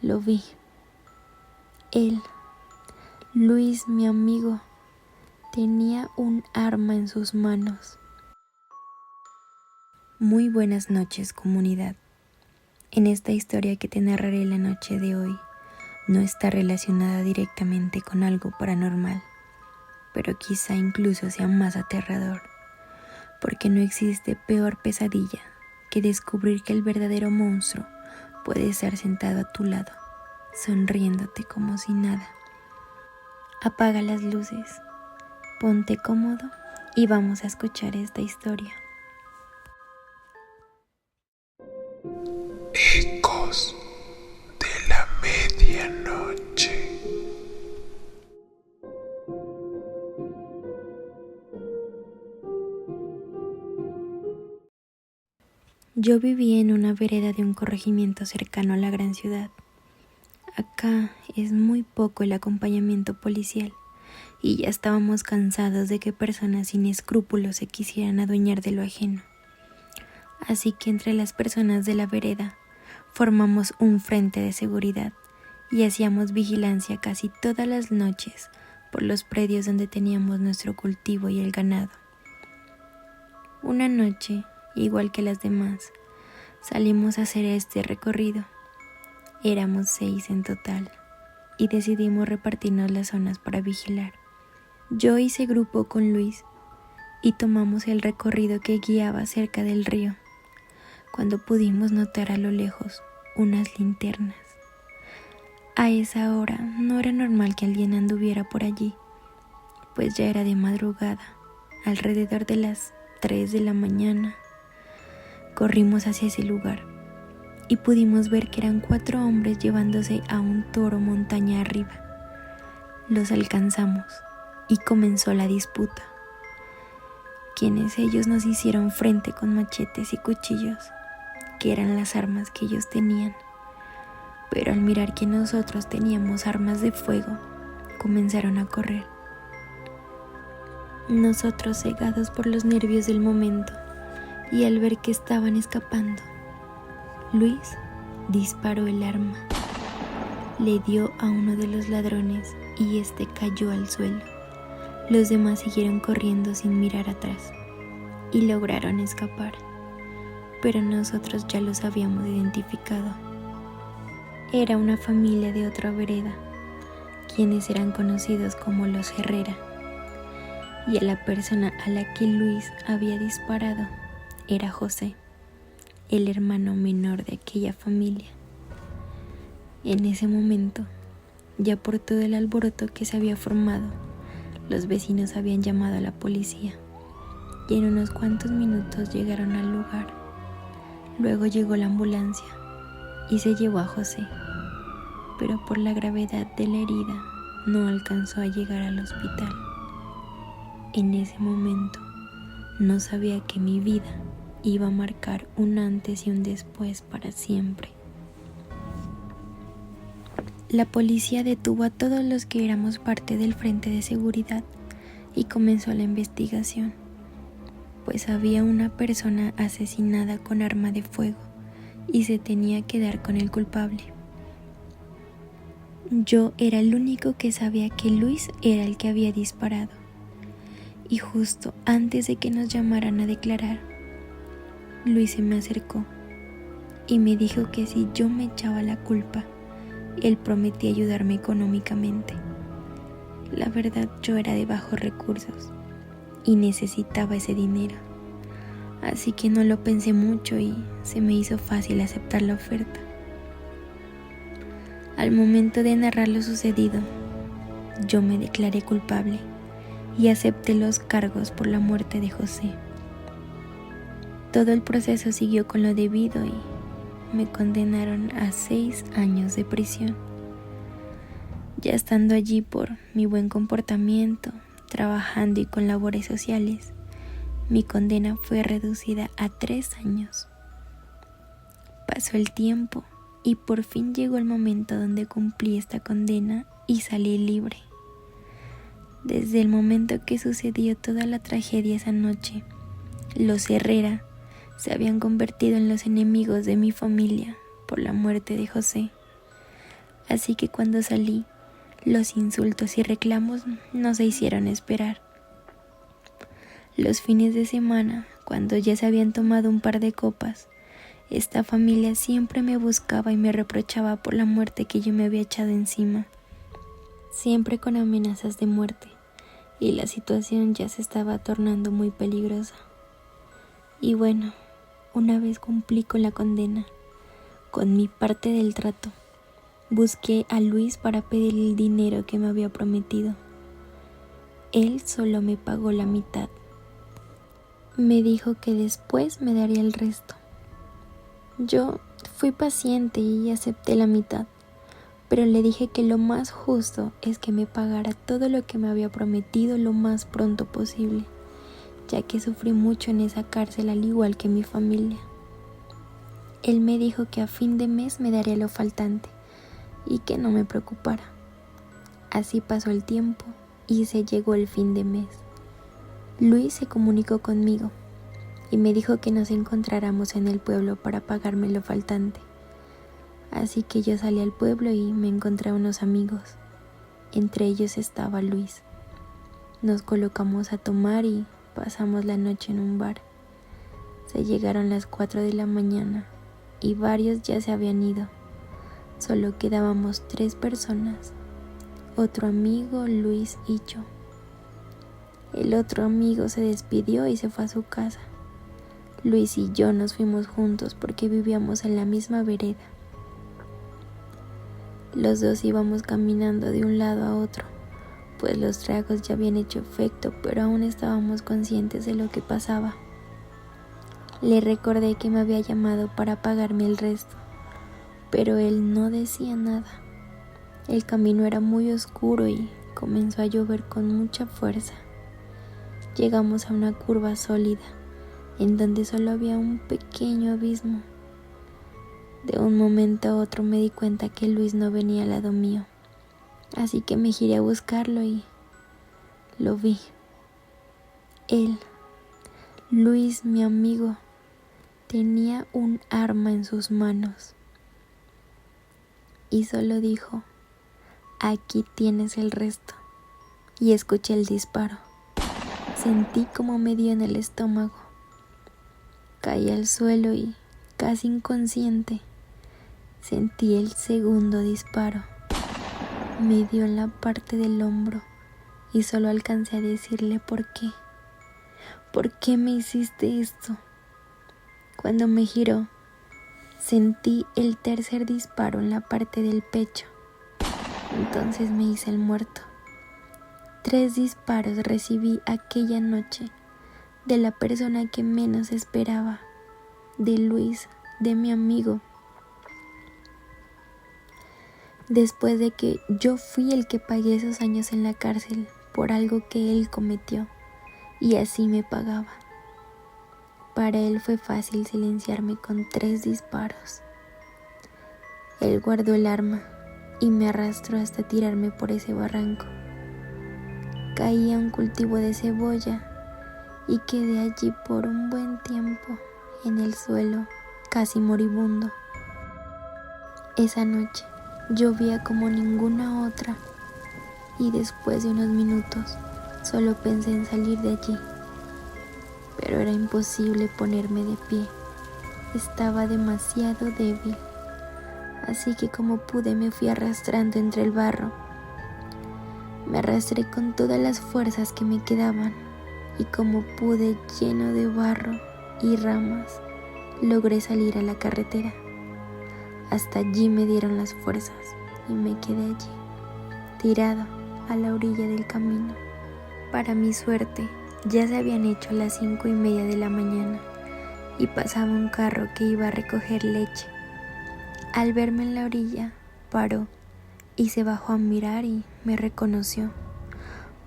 Lo vi. Él, Luis, mi amigo, tenía un arma en sus manos. Muy buenas noches, comunidad. En esta historia que te narraré la noche de hoy, no está relacionada directamente con algo paranormal, pero quizá incluso sea más aterrador, porque no existe peor pesadilla que descubrir que el verdadero monstruo puede estar sentado a tu lado, sonriéndote como si nada. Apaga las luces, ponte cómodo y vamos a escuchar esta historia. Ecos de la medianoche. Yo vivía en una vereda de un corregimiento cercano a la gran ciudad. Acá es muy poco el acompañamiento policial y ya estábamos cansados de que personas sin escrúpulos se quisieran adueñar de lo ajeno. Así que entre las personas de la vereda formamos un frente de seguridad y hacíamos vigilancia casi todas las noches por los predios donde teníamos nuestro cultivo y el ganado. Una noche, igual que las demás, salimos a hacer este recorrido. Éramos 6 en total y decidimos repartirnos las zonas para vigilar. Yo hice grupo con Luis y tomamos el recorrido que guiaba cerca del río, cuando pudimos notar a lo lejos unas linternas. A esa hora no era normal que alguien anduviera por allí, pues ya era de madrugada, alrededor de las 3 de la mañana. Corrimos hacia ese lugar y pudimos ver que eran 4 hombres llevándose a un toro montaña arriba. Los alcanzamos y comenzó la disputa. Quienes ellos nos hicieron frente con machetes y cuchillos, que eran las armas que ellos tenían. Pero al mirar que nosotros teníamos armas de fuego, comenzaron a correr. Nosotros, cegados por los nervios del momento y al ver que estaban escapando, Luis disparó el arma, le dio a uno de los ladrones y este cayó al suelo. Los demás siguieron corriendo sin mirar atrás y lograron escapar, pero nosotros ya los habíamos identificado. Era una familia de otra vereda, quienes eran conocidos como los Herrera, y a la persona a la que Luis había disparado era José, el hermano menor de aquella familia. En ese momento, ya por todo el alboroto que se había formado, los vecinos habían llamado a la policía y en unos cuantos minutos llegaron al lugar. Luego llegó la ambulancia y se llevó a José, pero por la gravedad de la herida no alcanzó a llegar al hospital. En ese momento no sabía que mi vida iba a marcar un antes y un después para siempre. La policía detuvo a todos los que éramos parte del frente de seguridad y comenzó la investigación, pues había una persona asesinada con arma de fuego y se tenía que dar con el culpable. Yo era el único que sabía que Luis era el que había disparado, y justo antes de que nos llamaran a declarar, Luis se me acercó y me dijo que si yo me echaba la culpa, él prometía ayudarme económicamente. La verdad, yo era de bajos recursos y necesitaba ese dinero, así que no lo pensé mucho y se me hizo fácil aceptar la oferta. Al momento de narrar lo sucedido, yo me declaré culpable y acepté los cargos por la muerte de José. Todo el proceso siguió con lo debido y me condenaron a 6 años de prisión. Ya estando allí por mi buen comportamiento, trabajando y con labores sociales, mi condena fue reducida a 3 años. Pasó el tiempo y por fin llegó el momento donde cumplí esta condena y salí libre. Desde el momento que sucedió toda la tragedia esa noche, los Herrera se habían convertido en los enemigos de mi familia por la muerte de José. Así que cuando salí, los insultos y reclamos no se hicieron esperar. Los fines de semana, cuando ya se habían tomado un par de copas, esta familia siempre me buscaba y me reprochaba por la muerte que yo me había echado encima, siempre con amenazas de muerte, y la situación ya se estaba tornando muy peligrosa. Y bueno, una vez cumplí con la condena, con mi parte del trato, busqué a Luis para pedirle el dinero que me había prometido. Él solo me pagó la mitad. Me dijo que después me daría el resto. Yo fui paciente y acepté la mitad, pero le dije que lo más justo es que me pagara todo lo que me había prometido lo más pronto posible, ya que sufrí mucho en esa cárcel al igual que mi familia. Él me dijo que a fin de mes me daría lo faltante y que no me preocupara. Así pasó el tiempo y se llegó el fin de mes. Luis se comunicó conmigo y me dijo que nos encontráramos en el pueblo para pagarme lo faltante. Así que yo salí al pueblo y me encontré a unos amigos. Entre ellos estaba Luis. Nos colocamos a tomar y pasamos la noche en un bar. Se llegaron las 4 de la mañana y varios ya se habían ido. Solo quedábamos 3 personas, otro amigo, Luis y yo. El otro amigo se despidió y se fue a su casa. Luis y yo nos fuimos juntos porque vivíamos en la misma vereda. Los dos íbamos caminando de un lado a otro, pues los tragos ya habían hecho efecto, pero aún estábamos conscientes de lo que pasaba. Le recordé que me había llamado para pagarme el resto, pero él no decía nada. El camino era muy oscuro y comenzó a llover con mucha fuerza. Llegamos a una curva sólida, en donde solo había un pequeño abismo. De un momento a otro me di cuenta que Luis no venía al lado mío, así que me giré a buscarlo y lo vi. Él, Luis, mi amigo, tenía un arma en sus manos y solo dijo: "Aquí tienes el resto", y escuché el disparo. Sentí como me dio en el estómago. Caí al suelo y, casi inconsciente, sentí el segundo disparo. Me dio en la parte del hombro y solo alcancé a decirle ¿por qué? ¿Por qué me hiciste esto? Cuando me giró, sentí el tercer disparo en la parte del pecho. Entonces me hice el muerto. 3 disparos recibí aquella noche de la persona que menos esperaba, de Luis, de mi amigo. Después de que yo fui el que pagué esos años en la cárcel por algo que él cometió, y así me pagaba. Para él fue fácil silenciarme con 3 disparos. Él guardó el arma y me arrastró hasta tirarme por ese barranco. Caí a un cultivo de cebolla y quedé allí por un buen tiempo, en el suelo, casi moribundo. Esa noche llovía como ninguna otra y después de unos minutos solo pensé en salir de allí, pero era imposible ponerme de pie. Estaba demasiado débil, así que como pude me fui arrastrando entre el barro. Me arrastré con todas las fuerzas que me quedaban y como pude, lleno de barro y ramas, logré salir a la carretera. Hasta allí me dieron las fuerzas y me quedé allí, tirado a la orilla del camino. Para mi suerte, ya se habían hecho las 5:30 de la mañana y pasaba un carro que iba a recoger leche. Al verme en la orilla, paró y se bajó a mirar y me reconoció,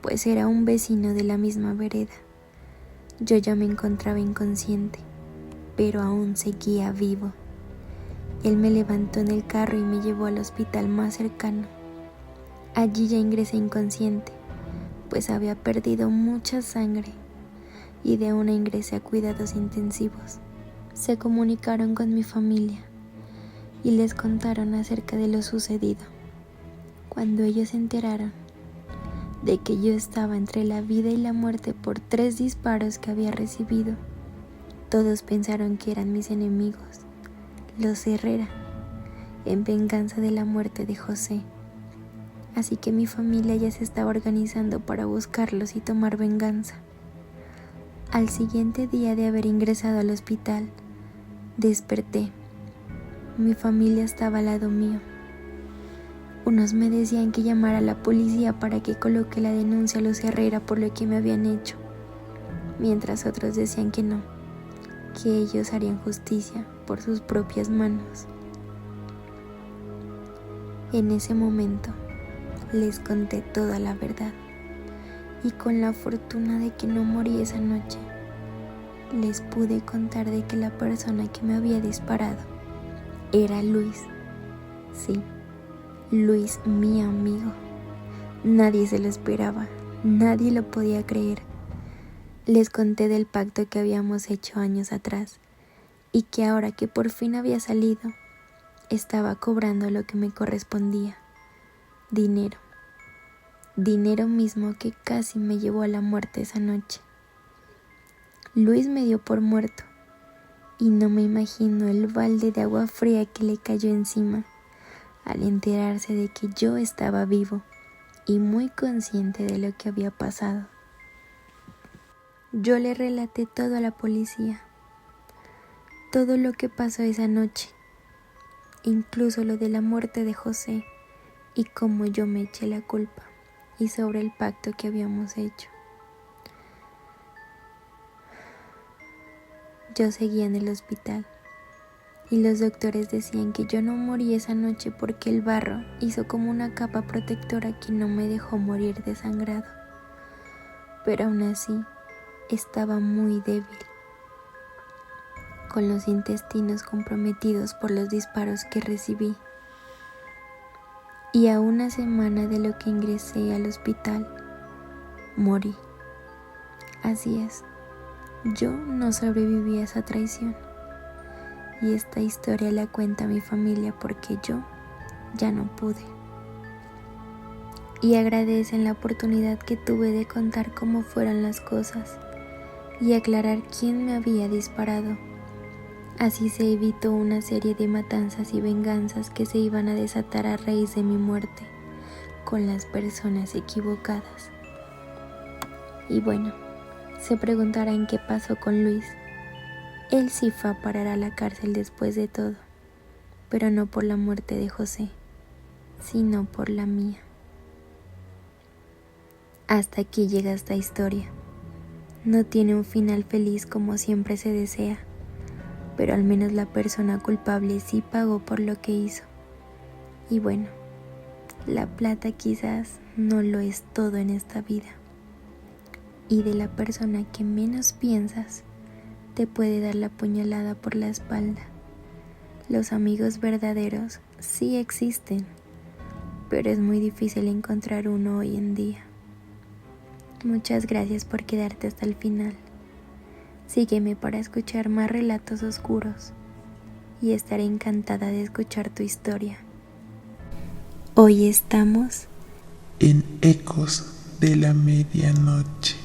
pues era un vecino de la misma vereda. Yo ya me encontraba inconsciente, pero aún seguía vivo. Él me levantó en el carro y me llevó al hospital más cercano. Allí ya ingresé inconsciente, pues había perdido mucha sangre, y de una ingresé a cuidados intensivos. Se comunicaron con mi familia y les contaron acerca de lo sucedido. Cuando ellos se enteraron de que yo estaba entre la vida y la muerte por 3 disparos que había recibido, todos pensaron que eran mis enemigos, los Herrera, en venganza de la muerte de José. Así que mi familia ya se estaba organizando para buscarlos y tomar venganza. Al siguiente día de haber ingresado al hospital, desperté. Mi familia estaba al lado mío. Unos me decían que llamara a la policía para que coloque la denuncia a los Herrera por lo que me habían hecho, mientras otros decían que no, que ellos harían justicia por sus propias manos. En ese momento les conté toda la verdad y con la fortuna de que no morí esa noche, les pude contar de que la persona que me había disparado era Luis. Sí, Luis, mi amigo. Nadie se lo esperaba, nadie lo podía creer. Les conté del pacto que habíamos hecho años atrás y que ahora que por fin había salido, estaba cobrando lo que me correspondía. Dinero mismo que casi me llevó a la muerte esa noche. Luis me dio por muerto y no me imagino el balde de agua fría que le cayó encima al enterarse de que yo estaba vivo y muy consciente de lo que había pasado. Yo le relaté todo a la policía, todo lo que pasó esa noche, incluso lo de la muerte de José y cómo yo me eché la culpa y sobre el pacto que habíamos hecho. Yo seguía en el hospital y los doctores decían que yo no morí esa noche porque el barro hizo como una capa protectora que no me dejó morir desangrado. Pero aún así estaba muy débil, con los intestinos comprometidos por los disparos que recibí. Y a una semana de lo que ingresé al hospital, morí. Así es, yo no sobreviví a esa traición. Y esta historia la cuenta mi familia porque yo ya no pude. Y agradecen la oportunidad que tuve de contar cómo fueron las cosas y aclarar quién me había disparado. Así se evitó una serie de matanzas y venganzas que se iban a desatar a raíz de mi muerte con las personas equivocadas. Y bueno, se preguntarán qué pasó con Luis. Él sí fue a parar a la cárcel después de todo, pero no por la muerte de José, sino por la mía. Hasta aquí llega esta historia. No tiene un final feliz como siempre se desea, pero al menos la persona culpable sí pagó por lo que hizo. Y bueno, la plata quizás no lo es todo en esta vida. Y de la persona que menos piensas, te puede dar la puñalada por la espalda. Los amigos verdaderos sí existen, pero es muy difícil encontrar uno hoy en día. Muchas gracias por quedarte hasta el final. Sígueme para escuchar más relatos oscuros y estaré encantada de escuchar tu historia. Hoy estamos en Ecos de la Medianoche.